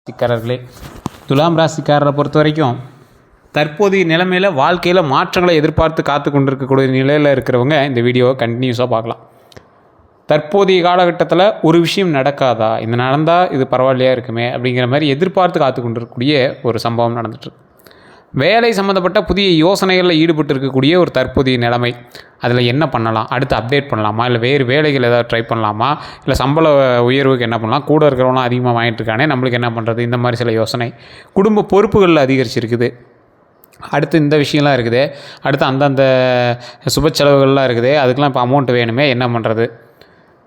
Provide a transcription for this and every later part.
ராசிக்காரர்களே, துலாம் ராசிக்காரரை பொறுத்த வரைக்கும் தற்போதைய நிலைமையில் வாழ்க்கையில் மாற்றங்களை எதிர்பார்த்து காத்து கொண்டிருக்கக்கூடிய நிலையில் இருக்கிறவங்க இந்த வீடியோவை கண்டினியூஸாக பார்க்கலாம். தற்போதைய காலகட்டத்தில் ஒரு விஷயம் நடக்காதா, இது நடந்தால் இது பரவாயில்லையா இருக்குமே அப்படிங்கிற மாதிரி எதிர்பார்த்து காத்து கொண்டிருக்கக்கூடிய ஒரு சம்பவம் நடந்துட்டுருக்கு. வேலை சம்மந்தப்பட்ட புதிய யோசனைகளில் ஈடுபட்டு இருக்கக்கூடிய ஒரு தற்போதைய நிலைமை, அதில் என்ன பண்ணலாம், அடுத்து அப்டேட் பண்ணலாமா, இல்லை வேறு வேலைகள் ஏதாவது ட்ரை பண்ணலாமா, இல்லை சம்பள உயர்வுக்கு என்ன பண்ணலாம், கூட இருக்கிறவங்களாம் அதிகமாக வாங்கிட்டு இருக்கானே நம்மளுக்கு என்ன பண்ணுறது, இந்த மாதிரி சில யோசனை. குடும்ப பொறுப்புகளில் அதிகரிச்சிருக்குது, அடுத்து இந்த விஷயம்லாம் இருக்குது, அடுத்து அந்தந்த சுப செலவுகள்லாம் இருக்குது, அதுக்கெலாம் இப்போ அமௌண்ட் வேணுமே என்ன பண்ணுறது,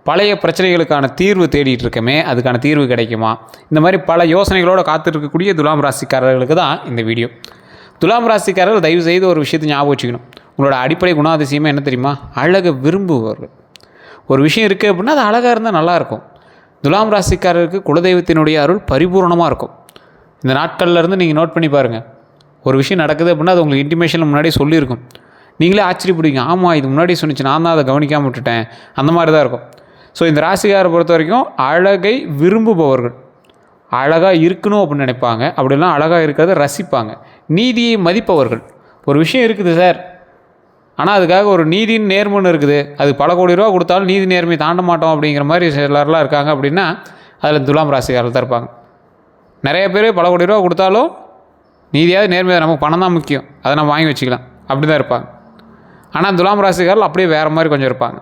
பழைய பிரச்சனைகளுக்கான தீர்வு தேடிட்டு இருக்கமே அதுக்கான தீர்வு கிடைக்குமா, இந்த மாதிரி பல யோசனைகளோடு காத்துட்ருக்கக்கூடிய துலாம் ராசிக்காரர்களுக்கு தான் இந்த வீடியோ. துலாம் ராசிக்காரர்கள் தயவு செய்து ஒரு விஷயத்தை ஞாபகம் வச்சுக்கணும். உங்களோட அடிப்படை குணாதிசயமே என்ன தெரியுமா? அழகை விரும்புவார்கள். ஒரு விஷயம் இருக்குது அப்படின்னா அது அழகாக இருந்தால் நல்லாயிருக்கும். துலாம் ராசிக்காரருக்கு குலதெய்வத்தினுடைய அருள் பரிபூர்ணமாக இருக்கும். இந்த நாட்கள்லேருந்து நீங்கள் நோட் பண்ணி பாருங்கள். ஒரு விஷயம் நடக்குது அப்படின்னா அது உங்களுக்கு இன்டிமேஷன் முன்னாடி சொல்லியிருக்கும். நீங்களே ஆச்சரியப்படுவீங்க, ஆமாம் இது முன்னாடி சொன்னிச்சு, நான் தான் அதை கவனிக்காமல் விட்டுட்டேன், அந்த மாதிரி தான் இருக்கும். ஸோ இந்த ராசிக்காரை பொறுத்த வரைக்கும் அழகை விரும்புபவர்கள், அழகாக இருக்கணும் அப்படின்னு நினைப்பாங்க, அப்படிலாம் அழகாக இருக்கிறத ரசிப்பாங்க. நீதியை மதிப்பவர்கள். ஒரு விஷயம் இருக்குது சார், ஆனால் அதுக்காக ஒரு நீதியின் நேர்மைன்னு இருக்குது, அது பல கோடி ரூபா கொடுத்தாலும் நீதி நேர்மையை தாண்ட மாட்டோம் அப்படிங்கிற மாதிரி சிலர்லாம் இருக்காங்க அப்படின்னா அதில் துலாம் ராசிக்காரர்கள் தான் இருப்பாங்க. நிறைய பேர் பல கோடி ரூபா கொடுத்தாலும் நீதியாவது நேர்மையாக, நமக்கு பணம் தான் முக்கியம், அதை நம்ம வாங்கி வச்சுக்கலாம், அப்படி தான் இருப்பாங்க. ஆனால் துலாம் ராசிக்காரர்கள் அப்படியே வேறு மாதிரி கொஞ்சம் இருப்பாங்க.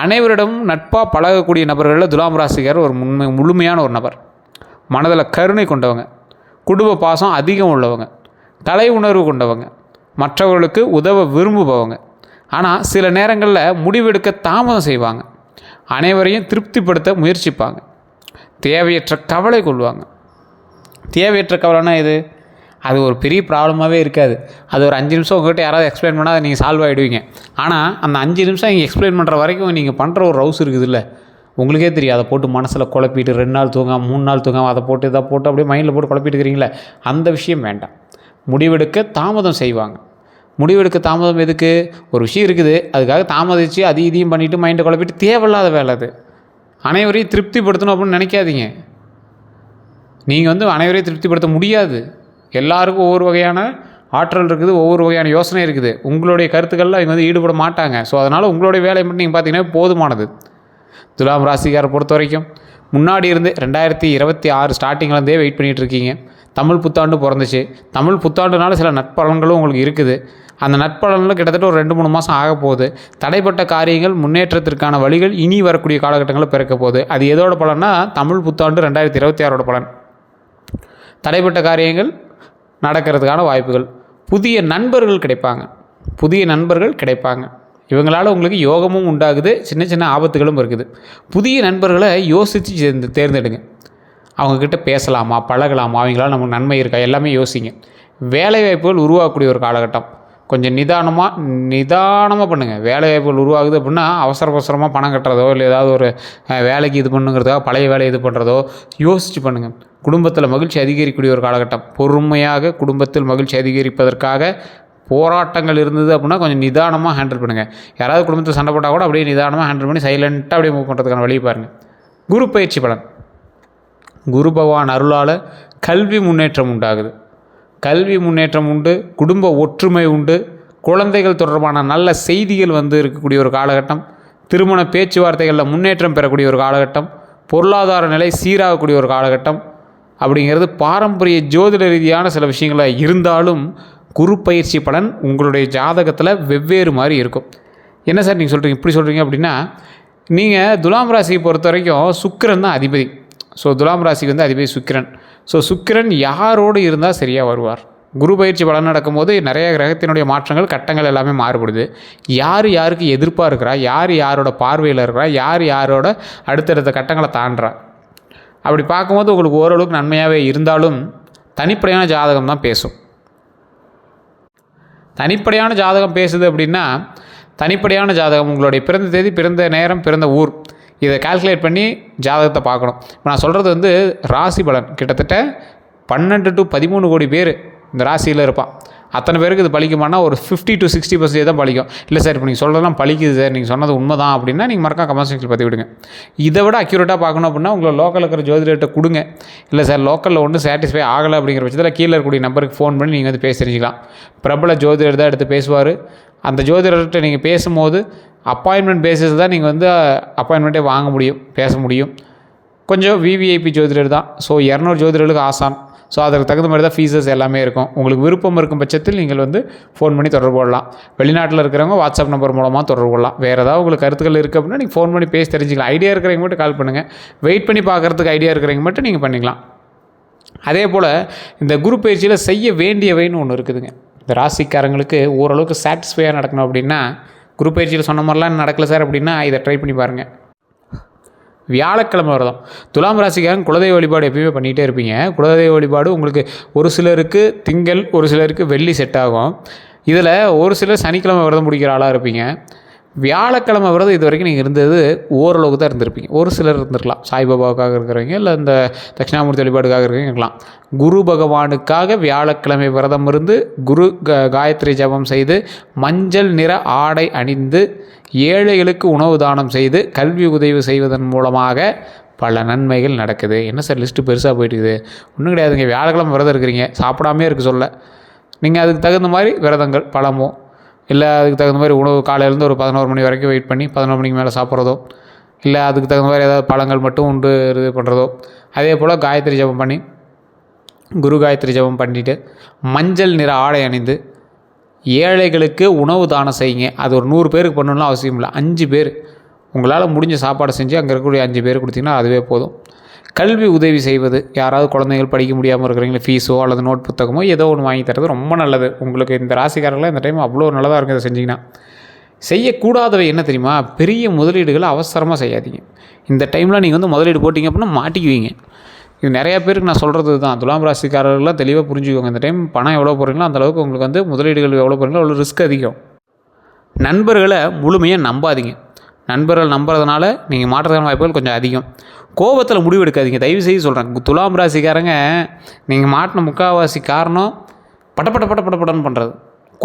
அனைவரிடம் நட்பாக பழகக்கூடிய நபர்களில் துலாம் ராசிக்காரர் ஒரு முழுமையான ஒரு நபர். மனதில் கருணை கொண்டவங்க, குடும்ப பாசம் அதிகம் உள்ளவங்க, கலை உணர்வு கொண்டவங்க, மற்றவர்களுக்கு உதவ விரும்புபவங்க. ஆனால் சில நேரங்களில் முடிவெடுக்க தாமதம் செய்வாங்க, அனைவரையும் திருப்திப்படுத்த முயற்சிப்பாங்க, தேவையற்ற கவலை கொள்வாங்க. தேவையற்ற கவலைனா இது, அது ஒரு பெரிய ப்ராப்ளமாகவே இருக்காது. அது ஒரு 5 நிமிஷம் உங்கள்கிட்ட யாராவது எக்ஸ்பிளைன் பண்ணால் அதை நீங்கள் சால்வ் ஆகிடுவீங்க. ஆனால் அந்த 5 நிமிஷம் நீங்கள் எக்ஸ்பிளைன் பண்ணுற வரைக்கும் நீங்கள் பண்ணுற ஒரு ரவுஸ் இருக்குது இல்லை, உங்களுக்கே தெரியும். அதை போட்டு மனசில் குழப்பிட்டு 2 நாள் தூங்காமல் 3 நாள் தூங்காமல் அதை போட்டு இதை போட்டு அப்படியே மைண்டில் போட்டு குழப்பிட்டு இருக்கிறீங்களே, அந்த விஷயம் வேண்டாம். முடிவெடுக்க தாமதம் செய்வாங்க. முடிவெடுக்க தாமதம் எதுக்கு? ஒரு விஷயம் இருக்குது, அதுக்காக தாமதித்து இதையும் பண்ணிவிட்டு மைண்டை குழப்பிட்டு தேவையில்லாத வேலை அது. அனைவரையும் திருப்திப்படுத்தணும் அப்படின்னு நினைக்காதீங்க. நீங்கள் அனைவரையும் திருப்திப்படுத்த முடியாது. எல்லாருக்கும் ஒவ்வொரு வகையான ஆற்றல் இருக்குது, ஒவ்வொரு வகையான யோசனை இருக்குது. உங்களுடைய கருத்துக்களில் அவங்க ஈடுபட மாட்டாங்க. ஸோ அதனால் உங்களுடைய வேலையை மட்டும் நீங்கள் பார்த்தீங்கன்னா போதுமானது. துலாம் ராசிக்காரை பொறுத்த வரைக்கும் முன்னாடி இருந்து 2026 ஸ்டார்டிங்லேருந்தே வெயிட் பண்ணிகிட்டு இருக்கீங்க. தமிழ் புத்தாண்டு பிறந்துச்சு. தமிழ் புத்தாண்டுனால சில நட்பலன்களும் உங்களுக்கு இருக்குது. அந்த நட்பலன்கள் கிட்டத்தட்ட ஒரு 2-3 மாதம் ஆக போகுது. தடைப்பட்ட காரியங்கள் முன்னேற்றத்திற்கான வழிகள் இனி வரக்கூடிய காலகட்டங்களில் பிறக்க போகுது. அது எதோட பலன்னா தமிழ் புத்தாண்டு 2026 பலன். தடைப்பட்ட காரியங்கள் நடக்கிறதுக்கான வாய்ப்புகள், புதிய நண்பர்கள் கிடைப்பாங்க. இவங்களால் உங்களுக்கு யோகமும் உண்டாகுது, சின்ன சின்ன ஆபத்துகளும் இருக்குது. புதிய நண்பர்களை யோசித்து தேர்ந்தெடுங்க. அவங்கக்கிட்ட பேசலாமா, பழகலாமா, அவங்களால நமக்கு நன்மை இருக்கா, எல்லாமே யோசிங்க. வேலைவாய்ப்புகள் உருவாகக்கூடிய ஒரு காலகட்டம். கொஞ்சம் நிதானமாக பண்ணுங்கள். வேலைவாய்ப்புகள் உருவாகுது அப்படின்னா அவசரமாக பணம் கட்டுறதோ, இல்லை ஏதாவது ஒரு வேலைக்கு இது பண்ணுங்கிறதுக்காக பழைய வேலை இது பண்ணுறதோ யோசித்து பண்ணுங்கள். குடும்பத்தில் மகிழ்ச்சி அதிகரிக்கக்கூடிய ஒரு காலகட்டம். பொறுமையாக குடும்பத்தில் மகிழ்ச்சி அதிகரிப்பதற்காக போராட்டங்கள் இருந்தது அப்படின்னா கொஞ்சம் நிதானமாக ஹேண்டில் பண்ணுங்கள். யாராவது குடும்பத்தில் சண்டை போட்டால் கூட அப்படியே நிதானமாக ஹேண்டில் பண்ணி சைலண்ட்டாக அப்படியே மூவ் பண்ணுறதுக்கான வழியை பாருங்கள். குரு பயிற்சி பலன். குரு பகவான் அருளால் கல்வி முன்னேற்றம் உண்டாகுது. கல்வி முன்னேற்றம் உண்டு, குடும்ப ஒற்றுமை உண்டு, குழந்தைகள் தொடர்பான நல்ல செய்திகள் இருக்கக்கூடிய ஒரு காலகட்டம். திருமண பேச்சுவார்த்தைகளில் முன்னேற்றம் பெறக்கூடிய ஒரு காலகட்டம். பொருளாதார நிலை சீராகக்கூடிய ஒரு காலகட்டம். அப்படிங்கிறது பாரம்பரிய ஜோதிட ரீதியான சில விஷயங்களாக இருந்தாலும் குரு பயிற்சி பலன் உங்களுடைய ஜாதகத்தில் வெவ்வேறு மாதிரி இருக்கும். என்ன சார் நீங்கள் சொல்கிறீங்க, இப்படி சொல்கிறீங்க அப்படின்னா, நீங்கள் துலாம் ராசியை பொறுத்த வரைக்கும் சுக்கிரன் தான் அதிபதி. ஸோ துலாம் ராசிக்கு அதிபதி சுக்கிரன். ஸோ சுக்கிரன் யாரோடு இருந்தால் சரியாக வருவார்? குரு பயிற்சி பலன் நடக்கும்போது நிறைய கிரகத்தினுடைய மாற்றங்கள் கட்டங்கள் எல்லாமே மாறுபடுது. யாருக்கு எதிர்ப்பாக இருக்கிறா, யாரோட பார்வையில் இருக்கிறா, யாரோட அடுத்தடுத்த கட்டங்களை தாண்டுறா. அப்படி பார்க்கும்போது உங்களுக்கு ஓரளவுக்கு நன்மையாகவே இருந்தாலும் தனிப்படையான ஜாதகம் தான் பேசும். தனிப்படையான ஜாதகம் பேசுது அப்படின்னா, தனிப்படையான ஜாதகம் உங்களுடைய பிறந்த தேதி, பிறந்த நேரம், பிறந்த ஊர், இதை கால்குலேட் பண்ணி ஜாதகத்தை பார்க்கணும். இப்போ நான் சொல்கிறது ராசி பலன். கிட்டத்தட்ட 12 to 13 கோடி பேர் இந்த ராசியில் இருப்பான். அத்தனை பேருக்கு இது பலிக்குமானா ஒரு 50 to 60% தான் பலிக்கும். இல்லை சார் இப்போ நீங்கள் சொல்கிறதெல்லாம் பலிக்குது சார், நீங்கள் சொன்னது உண்மை தான் அப்படின்னா நீங்கள் மறக்காம கமெண்ட் செக்ஷனில் பற்றி விடுங்க. இதை விட அக்யூரேட்டாக பார்க்கணும் அப்படின்னா உங்களை லோக்கலில் இருக்கிற ஜோதிடர்கிட்ட கொடுங்க. இல்லை சார் லோக்கலில் ஒன்றும் சாட்டிஸ்ஃபை ஆகலை அப்படிங்கிற பட்சத்தில் கீழே இருக்கக்கூடிய நம்பருக்கு ஃபோன் பண்ணி நீங்கள் வந்து பேசி தெரிஞ்சுக்கலாம். பிரபல ஜோதிடர் தான் எடுத்து பேசுவார். அந்த ஜோதிடர்கிட்ட நீங்கள் பேசும்போது அப்பாயின்மெண்ட் பேசிஸ் தான் நீங்கள் வந்து அப்பாயின்மெண்ட்டே வாங்க முடியும், பேச முடியும். கொஞ்சம் விவிஐபி ஜோதிடர் தான். ஸோ 200 ஜோதிடர்களுக்கு ஆசான். ஸோ அதற்கு தகுந்த மாதிரி தான் ஃபீஸஸ் எல்லாமே இருக்கும். உங்களுக்கு விருப்பம் இருக்கும் பட்சத்தில் நீங்கள் வந்து ஃபோன் பண்ணி தொடர்பு கொள்ளலாம். வெளிநாட்டில் இருக்கிறவங்க வாட்ஸ்அப் நம்பர் மூலமாக தொடர்பு கொள்ளலாம். வேறு ஏதாவது உங்களுக்கு கருத்துக்கள் இருக்குது அப்படின்னா நீங்கள் ஃபோன் பண்ணி பேசி தெரிஞ்சுக்கலாம். ஐடியா இருக்கிறவங்க மட்டும் கால் பண்ணுங்கள். வெயிட் பண்ணி பார்க்குறதுக்கு ஐடியா இருக்கிறவங்க மட்டும் நீங்கள் பண்ணிக்கலாம். அதே போல் இந்த குரு பயிற்சியில் செய்ய வேண்டியவைன்னு ஒன்று இருக்குதுங்க. இந்த ராசிக்காரங்களுக்கு ஓரளவுக்கு சாட்டிஸ்ஃபையாக நடக்கணும் அப்படின்னா, குரு பயிற்சியில் சொன்ன மாதிரிலாம் நடக்கலை சார் அப்படின்னா இதை ட்ரை பண்ணி பாருங்கள். வியாழக்கிழமை விரதம். துலாம் ராசிக்காரங்க குலதெய்வ வழிபாடு எப்பயுமே பண்ணிகிட்டே இருப்பீங்க. குலதெய்வ வழிபாடு உங்களுக்கு ஒரு சிலருக்கு திங்கள், ஒரு சிலருக்கு வெள்ளி செட் ஆகும். இதில் ஒரு சிலர் சனிக்கிழமை விரதம் பிடிக்கிற ஆளாக இருப்பீங்க. வியாழக்கிழமை விரதம் இது வரைக்கும் நீங்கள் இருந்தது ஓரளவுக்கு தான் இருந்திருப்பீங்க. ஒரு சிலர் இருந்திருக்கலாம், சாய்பாபாவுக்காக இருக்கிறவங்க, இல்லை இந்த தட்சிணாமூர்த்தி வழிபாடுக்காக இருக்கிறவங்க இருக்கலாம். குரு பகவானுக்காக வியாழக்கிழமை விரதம் இருந்து குரு காயத்ரி ஜபம் செய்து மஞ்சள் நிற ஆடை அணிந்து ஏழைகளுக்கு உணவு தானம் செய்து கல்வி உதவி செய்வதன் மூலமாக பல நன்மைகள் நடக்குது. என்ன சார் லிஸ்ட்டு பெருசாக போயிட்டுக்குது? ஒன்றும் கிடையாதுங்க. வியாழக்கிழமை விரதம் இருக்கிறீங்க, சாப்பிடாமே இருக்க சொல்ல நீங்கள் அதுக்கு தகுந்த மாதிரி விரதங்கள், பழமோ இல்லை அதுக்கு தகுந்த மாதிரி உணவு காலையிலேருந்து ஒரு 11 மணி வரைக்கும் வெயிட் பண்ணி 11 மணிக்கு மேலே சாப்பிட்றதோ, இல்லை அதுக்கு தகுந்த மாதிரி ஏதாவது பழங்கள் மட்டும் உண்டு இது பண்ணுறதோ. அதே போல் காயத்ரி ஜபம் பண்ணி குரு காயத்ரி ஜபம் பண்ணிவிட்டு மஞ்சள் நிற ஆடை அணிந்து ஏழைகளுக்கு உணவு தானம் செய்யுங்க. அது ஒரு 100 பேருக்கு பண்ணணும்லாம் அவசியம் இல்லை. 5 பேர் உங்களால் முடிஞ்ச சாப்பாடை செஞ்சு அங்கே இருக்கக்கூடிய 5 பேர் கொடுத்தீங்கன்னா அதுவே போதும். கல்வி உதவி செய்வது, யாராவது குழந்தைகள் படிக்க முடியாமல் இருக்கிறவங்களே ஃபீஸோ அல்லது நோட் புத்தகமோ ஏதோ ஒன்று வாங்கி தரது ரொம்ப நல்லது. உங்களுக்கு இந்த ராசிக்காரர்களாக இந்த டைம் அவ்வளோ நல்லதாக இருக்குது. இதை செஞ்சிங்கன்னா செய்யக்கூடாதவை என்ன தெரியுமா? பெரிய முதலீடுகளை அவசரமாக செய்யாதீங்க. இந்த டைமில் நீங்கள் வந்து முதலீடு போட்டிங்க அப்படின்னா மாட்டிக்குவீங்க. இது நிறையா பேருக்கு நான் சொல்கிறது தான். துலாம் ராசிக்காரர்கள்லாம் தெளிவாக புரிஞ்சுக்கோங்க. இந்த டைம் பணம் எவ்வளோ போடுறீங்களோ அந்தளவுக்கு உங்களுக்கு வந்து முதலீடுகள் எவ்வளோ போடுறீங்களோ அவ்வளோ ரிஸ்க் அதிகம். நண்பர்களை முழுமையாக நம்பாதீங்க. நண்பர்கள் நம்புறதுனால நீங்கள் மாற்றத்துக்கான வாய்ப்புகள் கொஞ்சம் அதிகம். கோபத்தில் முடிவு எடுக்காதீங்க, தயவு செய்து சொல்கிறேன். துலாம் ராசிக்காரங்க நீங்கள் மாட்டின முக்கால்வாசி காரணம் பட்டன்னு பண்ணுறது,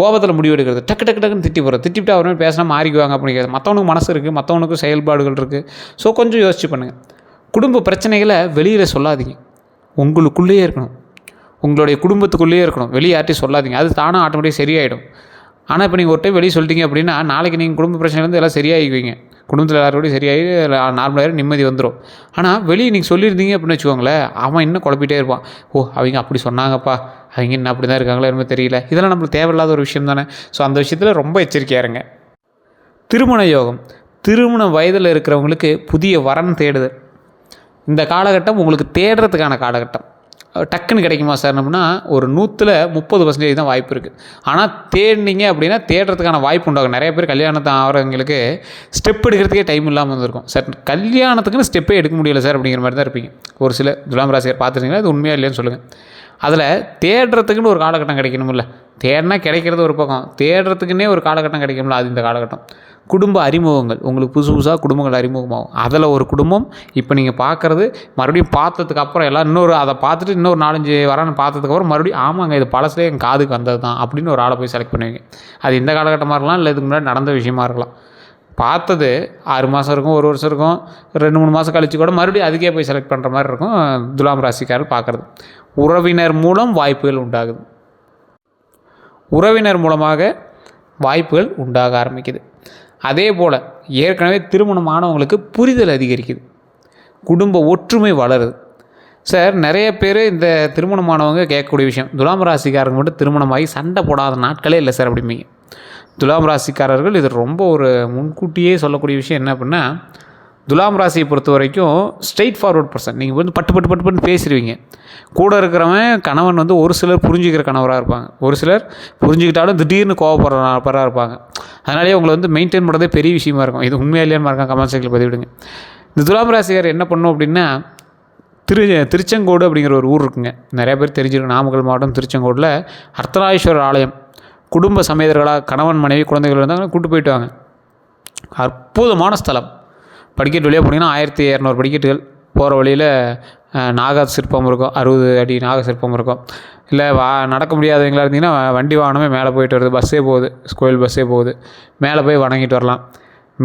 கோபத்தில் முடிவு எடுக்கிறது, டக்கு டக்குன்னு திட்டி போகிறது. திட்டிவிட்டு அவருமே பேசினா மாறிக்குவாங்க அப்படிங்கிறது. மற்றவனுக்கு மனசு இருக்குது, மற்றவனுக்கு செயல்பாடுகள் இருக்குது. ஸோ கொஞ்சம் யோசிச்சு பண்ணுங்கள். குடும்ப பிரச்சனைகளை வெளியில் சொல்லாதீங்க, உங்களுக்குள்ளேயே இருக்கணும். உங்களுடைய குடும்பத்துக்குள்ளேயே இருக்கணும், வெளியே யார்ட்டையும் சொல்லாதீங்க. அது தானாக ஆட்டோமேட்டிக் சரியாயிடும். ஆனால் இப்போ நீங்கள் ஒரு டைம் வெளியே சொல்லிட்டீங்க அப்படின்னா நாளைக்கு நீங்கள் குடும்ப பிரச்சனைலேருந்து எல்லாம் சரியாகிக்குவீங்க. குடும்பத்தில் எல்லாரோடையும் சரியாகி நார்மலாக நிம்மதி வந்துடும். ஆனால் வெளியே நீங்கள் சொல்லியிருந்தீங்க அப்படின்னு வச்சுக்கோங்களேன், அவன் இன்னும் குழப்பிட்டே இருப்பான். ஓ அவங்க அப்படி சொன்னாங்கப்பா, அவங்க இன்னும் அப்படி தான் இருக்காங்களோ என்னமோ தெரியல. இதெல்லாம் நம்மளுக்கு தேவையில்லாத ஒரு விஷயம் தானே. ஸோ அந்த விஷயத்தில் ரொம்ப எச்சரிக்கையாக இருங்க. திருமண யோகம். திருமண வயதில் இருக்கிறவங்களுக்கு புதிய வரன் தேடுதல். இந்த காலகட்டம் உங்களுக்கு தேடுறதுக்கான காலகட்டம். டக்குன்னு கிடைக்குமா சார் அப்படின்னா ஒரு 100ல் 30% தான் வாய்ப்பு இருக்குது. ஆனால் தேடினீங்க அப்படின்னா தேடுறதுக்கான வாய்ப்பு உண்டாகும். நிறைய பேர் கல்யாணத்தை ஆகிறவங்களுக்கு ஸ்டெப் எடுக்கிறதுக்கே டைம் இல்லாமல் வந்திருக்கும். சார் கல்யாணத்துக்குன்னு ஸ்டெப்பே எடுக்க முடியல சார் அப்படிங்கிற மாதிரி தான் இருப்பீங்க. ஒரு சில துலாம் ராசியர் பார்த்துருந்தீங்கன்னா அது உண்மையாக இல்லைன்னு சொல்லுங்கள். அதில் தேடுறதுக்குன்னு ஒரு காலகட்டம் கிடைக்கணும்ல. தேடினா கிடைக்கிறது ஒரு பக்கம், தேடுறதுக்குன்னே ஒரு காலகட்டம் கிடைக்கும்ல, அது இந்த காலகட்டம். குடும்ப அறிமுகங்கள், உங்களுக்கு புதுசு புதுசாக குடும்பங்கள் அறிமுகமாகும். அதில் ஒரு குடும்பம் இப்போ நீங்கள் பார்க்குறது, மறுபடியும் பார்த்ததுக்கு அப்புறம் எல்லாம் இன்னொரு அதை பார்த்துட்டு இன்னொரு 4-5 வரான்னு பார்த்ததுக்கப்புறம் மறுபடியும் ஆமாங்க இது பழசுலேயே என் காதுக்கு வந்தது தான் அப்படின்னு ஒரு ஆளை போய் செலக்ட் பண்ணுவீங்க. அது இந்த காலகட்டமாக இருக்கலாம், இல்லை இதுக்கு முன்னாடி நடந்த விஷயமா இருக்கலாம். பார்த்தது 6 மாதம் இருக்கும், 1 வருஷம் இருக்கும், 2-3 மாதம் கழித்து கூட மறுபடியும் அதுக்கே போய் செலக்ட் பண்ணுற மாதிரி இருக்கும் துலாம் ராசிக்காரர் பார்க்குறது. உறவினர் மூலம் வாய்ப்புகள் உண்டாகுது. உறவினர் மூலமாக வாய்ப்புகள் உண்டாக ஆரம்பிக்குது. அதே போல் ஏற்கனவே திருமணமானவங்களுக்கு புரிதல் அதிகரிக்குது, குடும்ப ஒற்றுமை வளருது. சார் நிறைய பேர் இந்த திருமணமானவங்க கேட்கக்கூடிய விஷயம், துலாம் ராசிக்காரங்க மட்டும் திருமணமாகி சண்டை போடாத நாட்களே இல்லை சார் அப்படிம்பீங்க. துலாம் ராசிக்காரர்கள் இது ரொம்ப ஒரு முன்கூட்டியே சொல்லக்கூடிய விஷயம் என்ன அப்படின்னா, துலாம் ராசியை பொறுத்த வரைக்கும் ஸ்ட்ரெயிட் ஃபார்வர்ட் பர்சன். நீங்கள் வந்து பட்டு பேசிடுவீங்க. கூட இருக்கிறவன் கணவன் வந்து ஒரு சிலர் புரிஞ்சுக்கிற கணவராக இருப்பாங்க, ஒரு சிலர் புரிஞ்சுக்கிட்டாலும் திடீர்னு கோவப்படுறப்பராக இருப்பாங்க. அதனாலேயே உங்களை வந்து மெயின்டைன் பண்ணுறதே பெரிய விஷயமா இருக்கும். இது உண்மையாக இல்லையான்னு இருக்காங்க, கமெண்ட் செக்ஷனில் பதிவிடுங்க. இந்த துலாம் ராசிக்கார் என்ன பண்ணும் அப்படின்னா, திருச்செங்கோடு அப்படிங்கிற ஒரு ஊர் இருக்குங்க, நிறைய பேர் தெரிஞ்சிருக்கு. நாமக்கல் மாவட்டம் திருச்செங்கோடில் அர்த்தநாரீஸ்வரர் ஆலயம். குடும்ப சமேதர்களாக கணவன் மனைவி குழந்தைகள் இருந்தாங்க, கூப்பிட்டு போயிட்டு வாங்க. அற்புதமான ஸ்தலம். படிக்கட்டு வழியாக போனீங்கன்னா 1200 படிக்கட்டுகள், போகிற வழியில் நாக சிற்பம் இருக்கும், 60 அடி நாக சிற்பம் இருக்கும். இல்லை நடக்க முடியாதவங்களா இருந்தீங்கன்னா வண்டி வாகனமே மேலே போயிட்டு வருது, பஸ்ஸே போகுது, கோயில் பஸ்ஸே போகுது, மேலே போய் வணங்கிட்டு வரலாம்.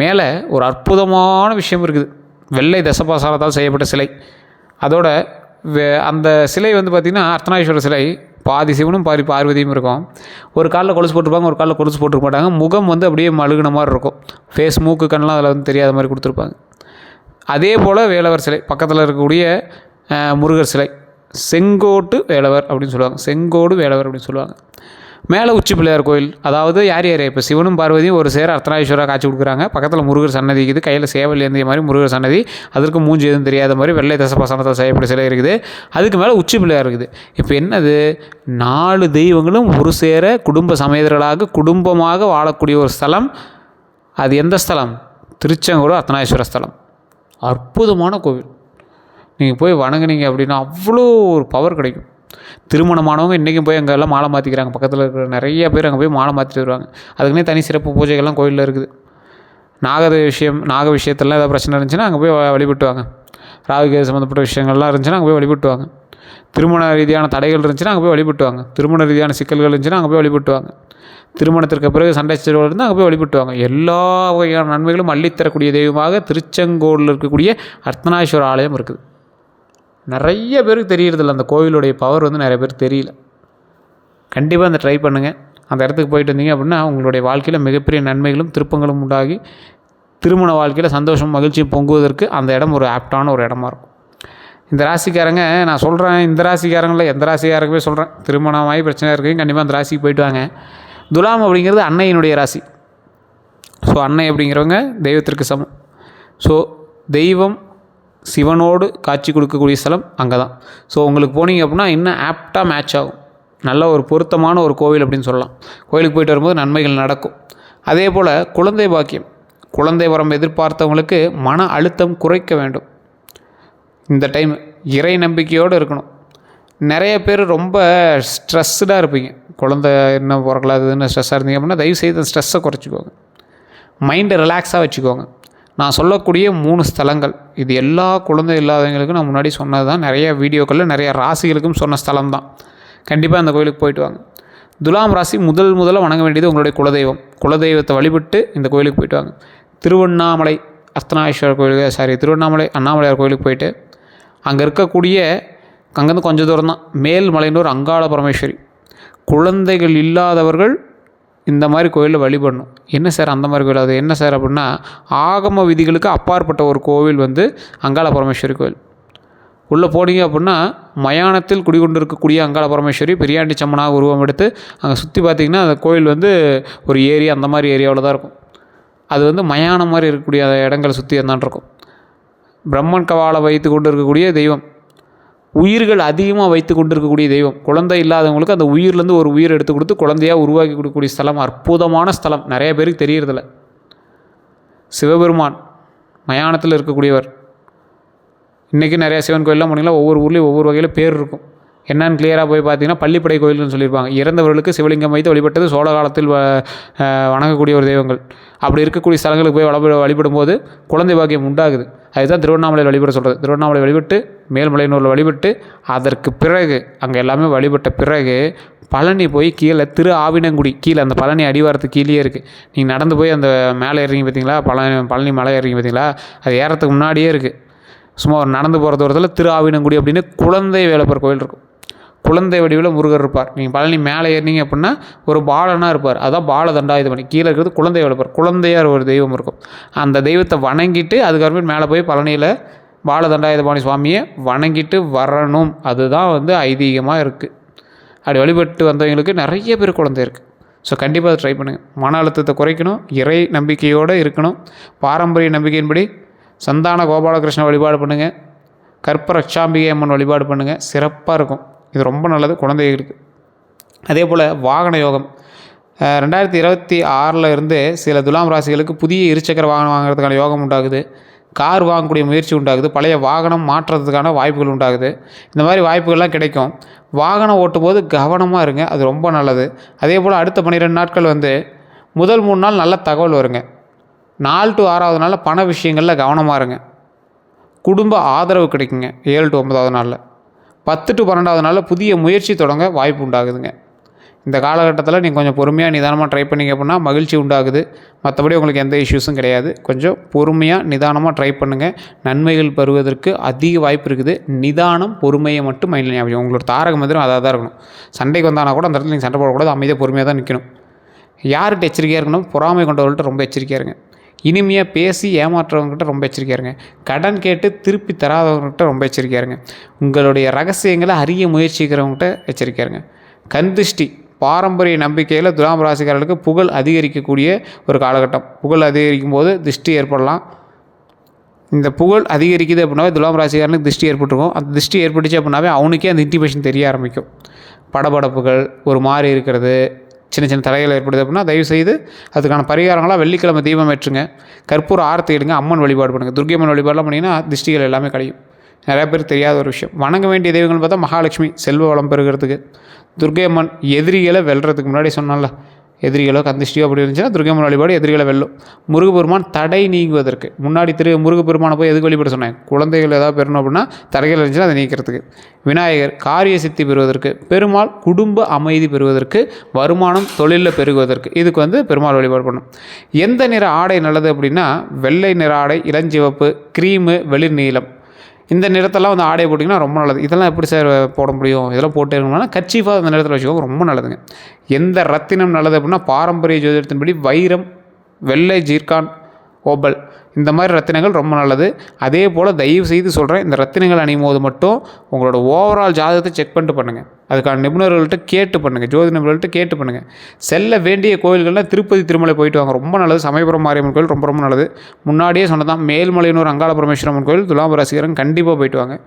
மேலே ஒரு அற்புதமான விஷயம் இருக்குது. வெள்ளை தசபாசாரத்தால் செய்யப்பட்ட சிலை. அதோட அந்த சிலை வந்து பார்த்திங்கன்னா அர்த்தநாரீஸ்வரர் சிலை பாதி சிவனும் பாதி பார்வதியும் இருக்கும். ஒரு காலில் கொலுசு போட்டிருப்பாங்க, ஒரு காலில் கொலுசு போட்டிருக்க மாட்டாங்க. முகம் வந்து அப்படியே மழுகுன மாதிரி இருக்கும். ஃபேஸ், மூக்கு, கண்ணெலாம் அதில் வந்து தெரியாத மாதிரி கொடுத்துருப்பாங்க. அதே போல் வேலவர் சிலை பக்கத்தில் இருக்கக்கூடிய முருகர் சிலை செங்கோட்டு வேலவர் அப்படின்னு சொல்லுவாங்க. செங்கோடு வேலவர் அப்படின்னு சொல்லுவாங்க. மேலே உச்சி பிள்ளையார் கோயில், அதாவது யார் இப்போ சிவனும் பார்வதியும் ஒரு சேர அர்த்தநாரீஸ்வரர் காட்சி கொடுக்குறாங்க. பக்கத்தில் முருகர் சன்னதி இருக்குது, கையில் சேவல் ஏந்திய மாதிரி முருகர் சன்னதி, அதற்கு மூஞ்சி எதுவும் தெரியாத மாதிரி வெள்ளை தசபாசனத்தை செய்யப்பட்ட சிலை இருக்குது. அதுக்கு மேலே உச்சி பிள்ளையார் இருக்குது. இப்போ என்னது, 4 தெய்வங்களும் ஒரு சேர குடும்ப சமேதர்களாக குடும்பமாக வாழக்கூடிய ஒரு ஸ்தலம். அது எந்த ஸ்தலம்? திருச்செங்கோடு அர்த்தநாரீஸ்வரர் ஸ்தலம். அற்புதமான கோவில். நீங்கள் போய் வணங்குனீங்க அப்படின்னா அவ்வளோ ஒரு பவர் கிடைக்கும். திருமணமானவங்க இன்றைக்கும் போய் அங்கே எல்லாம் மாலை மாற்றிக்கிறாங்க. பக்கத்தில் இருக்கிற நிறைய பேர் அங்கே போய் மாலை மாற்றிட்டு வருவாங்க. அதுக்குன்னே தனி சிறப்பு பூஜைகள்லாம் கோயிலில் இருக்குது. நாக விஷயத்தெல்லாம் ஏதாவது பிரச்சனை இருந்துச்சுன்னா அங்கே போய் வழிபட்டுவாங்க. ராகுகேது சம்மந்தப்பட்ட விஷயங்கள்லாம் இருந்துச்சுன்னா அங்கே போய் வழிபட்டுவாங்க. திருமண ரீதியான தடைகள் இருந்துச்சுன்னா அங்கே போய் வழிபட்டுவாங்க. திருமண ரீதியான சிக்கல்கள் இருந்துச்சுன்னா அங்கே போய் வழிபட்டுவாங்க. திருமணத்திற்கு பிறகு சண்டை சச்சரவுகள் இருந்தால் அங்கே போய் வழிபட்டுவாங்க. எல்லா வகையான நன்மைகளும் அள்ளித்தரக்கூடிய தெய்வமாக திருச்செங்கோடில் இருக்கக்கூடிய அர்த்தநாரீஸ்வரர் ஆலயம் இருக்குது. நிறைய பேருக்கு தெரியறதில்ல, அந்த கோவிலுடைய பவர் வந்து நிறைய பேருக்கு தெரியல. கண்டிப்பாக அந்த ட்ரை பண்ணுங்கள். அந்த இடத்துக்கு போயிட்டு வந்தீங்க அப்படின்னா உங்களுடைய வாழ்க்கையில் மிகப்பெரிய நன்மைகளும் திருப்பங்களும் உண்டாகி திருமண வாழ்க்கையில் சந்தோஷம் மகிழ்ச்சியும் பொங்குவதற்கு அந்த இடம் ஒரு ஆப்டான ஒரு இடமா இருக்கும். இந்த ராசிக்காரங்க நான் சொல்கிறேன், இந்த ராசிக்காரங்களில் எந்த ராசிக்காரங்கவே சொல்கிறேன், திருமணமாகி பிரச்சனை இருக்குது, கண்டிப்பாக அந்த ராசிக்கு போயிட்டு வாங்க. துலாம் அப்படிங்கிறது அன்னையினுடைய ராசி. ஸோ அன்னை அப்படிங்கிறவங்க தெய்வத்திற்கு சமம். ஸோ தெய்வம் சிவனோடு காட்சி கொடுக்கக்கூடிய ஸ்தலம் அங்கே தான். ஸோ உங்களுக்கு போனீங்க அப்படின்னா இன்னும் ஆப்டாக மேட்ச் ஆகும். நல்ல ஒரு பொருத்தமான ஒரு கோவில் அப்படின்னு சொல்லலாம். கோவிலுக்கு போயிட்டு வரும்போது நன்மைகள் நடக்கும். அதே போல் குழந்தை பாக்கியம், குழந்தை வரம் எதிர்பார்த்தவங்களுக்கு மன அழுத்தம் குறைக்க வேண்டும். இந்த டைம் இறை நம்பிக்கையோடு இருக்கணும். நிறைய பேர் ரொம்ப ஸ்ட்ரெஸ்ஸாக இருப்பீங்க. குழந்தை இன்னும் பிறக்கலாதுன்னு ஸ்ட்ரெஸ்ஸாக இருந்தீங்க அப்படின்னா தயவுசெய்து ஸ்ட்ரெஸ்ஸை குறைச்சிக்கோங்க. மைண்டை ரிலாக்ஸாக வச்சுக்கோங்க. நான் சொல்லக்கூடிய 3 ஸ்தலங்கள் இது எல்லா குழந்தை இல்லாதவங்களுக்கும் நான் முன்னாடி சொன்னது தான். நிறைய வீடியோக்களில் நிறைய ராசிகளுக்கும் சொன்ன ஸ்தலம் தான். கண்டிப்பாக அந்த கோயிலுக்கு போயிட்டு வாங்க. துலாம் ராசி முதல்ல வணங்க வேண்டியது உங்களுடைய குலதெய்வம். குலதெய்வத்தை வழிபட்டு இந்த கோயிலுக்கு போயிட்டு வாங்க. திருவண்ணாமலை அர்த்தநாரீஸ்வரர் கோயிலுக்கு திருவண்ணாமலை அண்ணாமலையார் கோயிலுக்கு போயிட்டு அங்கே இருக்கக்கூடிய அங்கேருந்து கொஞ்சம் தூரம் தான் மேல்மலையனூர் அங்காள பரமேஸ்வரி. குழந்தைகள் இல்லாதவர்கள் இந்த மாதிரி கோயிலில் வழிபடணும். என்ன சார் அந்த மாதிரி கோயில்? அது என்ன சார் அப்படின்னா ஆகம விதிகளுக்கு அப்பாற்பட்ட ஒரு கோவில் வந்து அங்காள பரமேஸ்வரி கோயில். உள்ளே போனீங்க அப்படின்னா மயானத்தில் குடிகொண்டு இருக்கக்கூடிய அங்காள பரமேஸ்வரி பெரியாண்டி சம்மனாக உருவம் எடுத்து அங்கே சுற்றி பார்த்திங்கன்னா அந்த கோயில் வந்து ஒரு ஏரியா, அந்த மாதிரி ஏரியாவில் தான் இருக்கும். அது வந்து மயானம் மாதிரி இருக்கக்கூடிய இடங்களை சுற்றி தான் இருக்கும். பிரம்மன் கவாலை வைத்து கொண்டு இருக்கக்கூடிய தெய்வம், உயிர்கள் அதிகமாக வைத்து கொண்டு இருக்கக்கூடிய தெய்வம். குழந்தை இல்லாதவங்களுக்கு அந்த உயிர்லேருந்து ஒரு உயிர் எடுத்து கொடுத்து குழந்தையாக உருவாக்கி கொடுக்கக்கூடிய ஸ்தலம், அற்புதமான ஸ்தலம். நிறைய பேருக்கு தெரியறதில்ல. சிவபெருமான் மயானத்தில் இருக்கக்கூடியவர். இன்றைக்கி நிறையா சிவன் கோயிலெலாம் போனீங்கன்னா ஒவ்வொரு ஊர்லேயும் ஒவ்வொரு வகையில் பேர் இருக்கும். என்னன்னு கிளியராக போய் பார்த்தீங்கன்னா பள்ளிப்படை கோயில்னு சொல்லியிருப்பாங்க. இறந்தவர்களுக்கு சிவலிங்கம் வைத்து வழிபட்டது சோழ காலத்தில் வணங்கக்கூடிய ஒரு தெய்வங்கள். அப்படி இருக்கக்கூடிய ஸ்தலங்களுக்கு போய் வழிபடும்போது குழந்தை பாக்கியம் உண்டாகுது. அதுதான் திருவண்ணாமலையில் வழிபட சொல்கிறது. திருவண்ணாமலை வழிபட்டு மேல்மலையனூரில் வழிபட்டு அதற்கு பிறகு அங்கே எல்லாமே வழிபட்ட பிறகு பழனி போய் கீழே திரு ஆவினங்குடி கீழே அந்த பழனி அடிவாரத்துக்கு கீழே இருக்குது. நீங்கள் நடந்து போய் அந்த மேலே ஏறிங்க பார்த்தீங்களா, பழனி மலை ஏறிங்க பார்த்தீங்களா, அது ஏறத்துக்கு முன்னாடியே இருக்குது. சும்மா ஒரு நடந்து போகிற தூரத்தில் திரு ஆவினங்குடி அப்படின்னு குழந்தை வேலப்பர் கோயில் இருக்கும். குழந்தை வடிவில் முருகர் இருப்பார். நீங்கள் பழனி மேலே ஏறினீங்க அப்படின்னா ஒரு பாலனாக இருப்பார். அதான் பால தண்டாயுதபாணி. கீழே இருக்கிறது குழந்தை வேலப்பர், குழந்தையார் ஒரு தெய்வம் இருக்கும். அந்த தெய்வத்தை வணங்கிட்டு அதுக்கப்புறமேட்டு மேலே போய் பழனியில் பால தண்டாயுதபாணி சுவாமியை வணங்கிட்டு வரணும். அதுதான் வந்து ஐதீகமாக இருக்குது. அப்படி வழிபட்டு வந்தவங்களுக்கு நிறைய பேர் குழந்தை இருக்குது. ஸோ கண்டிப்பாக அதை ட்ரை பண்ணுங்கள். மன அழுத்தத்தை குறைக்கணும், இறை நம்பிக்கையோடு இருக்கணும். பாரம்பரிய நம்பிக்கையின்படி சந்தான கோபாலகிருஷ்ண வழிபாடு பண்ணுங்கள், கற்பரட்சாம்பிகை அம்மன் வழிபாடு பண்ணுங்கள். சிறப்பாக இருக்கும். இது ரொம்ப நல்லது குழந்தைகளுக்கு. அதே போல் வாகன யோகம் 2026 இருந்து சில துலாம் ராசிகளுக்கு புதிய இருசக்கர வாகனம் வாங்குறதுக்கான யோகம் உண்டாகுது. கார் வாங்கக்கூடிய முயற்சி உண்டாகுது. பழைய வாகனம் மாற்றுறதுக்கான வாய்ப்புகள் உண்டாகுது. இந்த மாதிரி வாய்ப்புகள்லாம் கிடைக்கும். வாகனம் ஓட்டும் போது கவனமாக இருங்க, அது ரொம்ப நல்லது. அதே போல் அடுத்த 12 நாட்கள் வந்து முதல் 3 நாள் நல்ல தகவல் வருங்க. 4 to 6வது நாளில் பண விஷயங்களில் கவனமாக இருங்க. குடும்ப ஆதரவு கிடைக்குங்க 7 to 9வது நாளில். 10 to 12வது நாளில் புதிய முயற்சி தொடங்க வாய்ப்பு உண்டாகுதுங்க. இந்த காலகட்டத்தில் நீங்கள் கொஞ்சம் பொறுமையாக நிதானமாக ட்ரை பண்ணிங்க அப்படின்னா மகிழ்ச்சி உண்டாகுது. மற்றபடி உங்களுக்கு எந்த இஷ்யூஸும் கிடையாது. கொஞ்சம் பொறுமையாக நிதானமாக ட்ரை பண்ணுங்கள். நன்மைகள் பெறுவதற்கு அதிக வாய்ப்பு இருக்குது. நிதானம், பொறுமையை மட்டும் மைண்டில் ஞாபகம். உங்களோட தாரக மந்திரம் அதாக தான் இருக்கணும். சண்டைக்கு வந்தானா கூட அந்த இடத்துல நீங்கள் சண்டை போடக்கூடாது. அமைதியாக பொறுமையாக தான் நிற்கணும். யார்கிட்ட எச்சரிக்கையாக இருக்கணும்? பொறாமை கொண்டவர்கள்ட்ட ரொம்ப எச்சரிக்கையாக இருங்க. இனிமையாக பேசி ஏமாற்றுறவங்ககிட்ட ரொம்ப எச்சரிக்கையாக இருங்க. கடன் கேட்டு திருப்பி தராதவங்ககிட்ட ரொம்ப எச்சரிக்கையாக இருங்க. உங்களுடைய ரகசியங்களை அறிய முயற்சிக்கிறவங்ககிட்ட எச்சரிக்கையாக இருங்க. கந்திஷ்டி பாரம்பரிய நம்பிக்கையில் துலாம் ராசிக்காரர்களுக்கு புகழ் அதிகரிக்கக்கூடிய ஒரு காலகட்டம். புகழ் அதிகரிக்கும் போது திருஷ்டி ஏற்படலாம். இந்த புகழ் அதிகரிக்குது அப்படின்னாவே துலாம் ராசிக்காரனுக்கு திருஷ்டி ஏற்பட்டுருக்கும். அந்த திருஷ்டி ஏற்பட்டுச்சு அப்படின்னாவே அவனுக்கே அந்த இன்டிமேஷன் தெரிய ஆரம்பிக்கும். படபடப்புகள், ஒரு மாதிரி இருக்கிறது, சின்ன சின்ன தடைகள் ஏற்படுது அப்படின்னா தயவுசெய்து அதுக்கான பரிகாரங்களாக வெள்ளிக்கிழமை தீபம் ஏற்றுங்க. கற்பூர ஆரத்தி எடுங்க. அம்மன் வழிபாடு பண்ணுங்கள். துர்க்கை அம்மன் வழிபாடுலாம் பண்ணிங்கன்னா திருஷ்டிகள் எல்லாமே கழியும். நிறையா பேர் தெரியாத ஒரு விஷயம். வணங்க வேண்டிய தெய்வங்கள்னு பார்த்தா மகாலட்சுமி செல்வ வளம் பெறுகிறதுக்கு, துர்க்கை அம்மன் எதிரிகளை வெல்றதுக்கு முன்னாடி சொன்னால எதிரிகளோ கந்திஷ்டியோ அப்படி இருந்துச்சுன்னா துர்க்கை அம்மன் வழிபாடு எதிரிகளை வெல்லும். முருகப்பெருமான் தடை நீங்குவதற்கு முன்னாடி முருகப்பெருமானை போய் எதுக்கு வழிபாடு சொன்னேன்? குழந்தைகள் ஏதாவது பெறணும் அப்படின்னா தடைகள் இருந்துச்சுன்னா அதை நீக்கிறதுக்கு. விநாயகர் காரிய சித்தி பெறுவதற்கு, பெருமாள் குடும்ப அமைதி பெறுவதற்கு, வருமானம் தொழிலில் பெருகுவதற்கு, இதுக்கு பெருமாள் வழிபாடு பண்ணணும். எந்த நிற ஆடை நல்லது அப்படின்னா வெள்ளை நிற ஆடை, இளஞ்சிவப்பு, க்ரீமு, வெளிர் நீலம், இந்த நிறத்தெல்லாம் ஆடை போட்டிங்கன்னா ரொம்ப நல்லது. இதெல்லாம் எப்படி சார் போட முடியும்? இதெல்லாம் போட்டு இருக்கணும்னா கர்ச்சீஃபாக அந்த நிறத்தில் வச்சுக்கோங்க, ரொம்ப நல்லதுங்க. எந்த ரத்தினம் நல்லது அப்படின்னா பாரம்பரிய ஜோதிடத்தின்படி வைரம், வெள்ளை ஜீர்கான், ஓபல், இந்த மாதிரி ரத்தினங்கள் ரொம்ப நல்லது. அதே போல் தயவு செய்து சொல்கிறேன், இந்த ரத்தினங்கள் அணியும் போது மட்டும் உங்களோட ஓவரால் ஜாதகத்தை செக் பண்ணிட்டு பண்ணுங்கள். அதுக்கான நிபுணர்கள்ட்ட கேட்டு பண்ணுங்கள். ஜோதி நிபுணர்கள்ட்ட கேட்டு பண்ணுங்கள். செல்ல வேண்டிய கோயில்கள்லாம் திருப்பதி, திருமலை போயிட்டு வாங்க, ரொம்ப நல்லது. சமயபுரம் மாரியம்மன் கோயில் ரொம்ப ரொம்ப நல்லது. முன்னாடியே சொன்னதான் மேல்மலையனூர் அங்காள பரமேஸ்வரம்மன் கோயில் துலாம் ராசிக்காரங்க கண்டிப்பாக போயிட்டு வாங்க,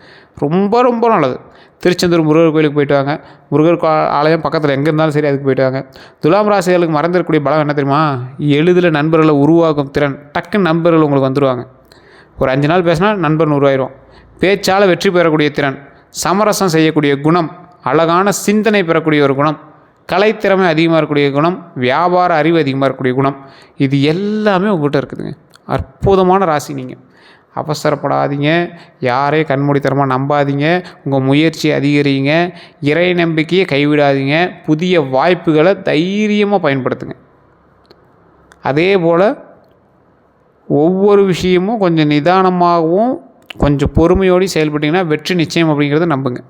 ரொம்ப ரொம்ப நல்லது. திருச்செந்தூர் முருகர் கோயிலுக்கு போயிட்டு வாங்க. முருகர் ஆலயம் பக்கத்தில் எங்கே இருந்தாலும் சரி அதுக்கு போயிட்டு வாங்க. துலாம் ராசிகளுக்கு மறந்துடக்கூடிய பலம் என்ன தெரியுமா? எளிதில் நண்பர்களை உருவாக்கும் திறன். டக்குன்னு நண்பர்கள் உங்களுக்கு வந்துடுவாங்க. ஒரு 5 நாள் பேசினா நண்பர் 100 ஆயிரும். பேச்சால் வெற்றி பெறக்கூடிய திறன், சமரசம் செய்யக்கூடிய குணம், அழகான சிந்தனை பெறக்கூடிய ஒரு குணம், கலைத்திறமை அதிகமாக இருக்கக்கூடிய குணம், வியாபார அறிவு அதிகமாக இருக்கக்கூடிய குணம், இது எல்லாமே உங்கள்கிட்ட இருக்குதுங்க. அற்புதமான ராசி. நீங்கள் அவசரப்படாதீங்க, யாரையும் கண்மூடித்தனமாக நம்பாதீங்க, உங்கள் முயற்சி அதிகரிங்க, இறை நம்பிக்கையை கைவிடாதீங்க, புதிய வாய்ப்புகளை தைரியமாக பயன்படுத்துங்க. அதே போல் ஒவ்வொரு விஷயமும் கொஞ்சம் நிதானமாகவும் கொஞ்சம் பொறுமையோடு செயல்பட்டிங்கன்னா வெற்றி நிச்சயம் அப்படிங்கிறத நம்புங்க.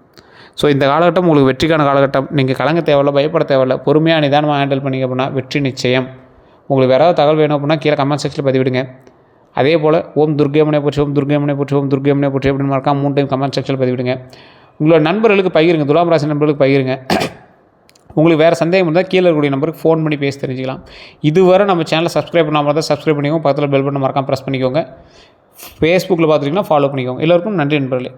ஸோ இந்த காலகட்டம் உங்களுக்கு வெற்றிக்கான காலகட்டம். நீங்கள் கலங்க தேவையில்ல, பயப்பட தேவையில்ல, பொறுமையாக நிதானமாக ஹேண்டில் பண்ணிங்க அப்படின்னா வெற்றி நிச்சயம். உங்களுக்கு வேறு ஏதாவது தகவல் வேணும் அப்படின்னா கீழே கமெண்ட் செக்ஷனில் பதிவிடுங்க. அதே போல் ஓம் துர்க்கையம்மனை போற்றி, ஓம் துர்க்கையம்மனை போற்றி, ஓம் துர்க்கையம்மனை போற்றி அப்படின்னு மறக்காம 3 டைம் கமெண்ட் செக்ஷனில் பதிவிடுங்க. உங்களோட நண்பர்களுக்கு பகிருங்க, துலாம் ராசி நண்பர்களுக்கு பகிருங்க. உங்களுக்கு வேறு சந்தேகம் இருந்தால் கீழே இருக்கக்கூடிய நம்பருக்கு ஃபோன் பண்ணி பேசி தெரிஞ்சுக்கலாம். இதுவரை நம்ம சேனலை சப்ஸ்கிரைப் பண்ணாமல் தான் சப்ஸ்கிரைப் பண்ணிக்கோங்க. பக்கத்தில் பெல் பட்டன் மறக்காம ப்ரெஸ் பண்ணிக்கோங்க. ஃபேஸ்புக்கில் பார்த்துட்டிங்கன்னா ஃபாலோ பண்ணிக்கோங்க. எல்லோருக்கும் நன்றி நண்பர்களே.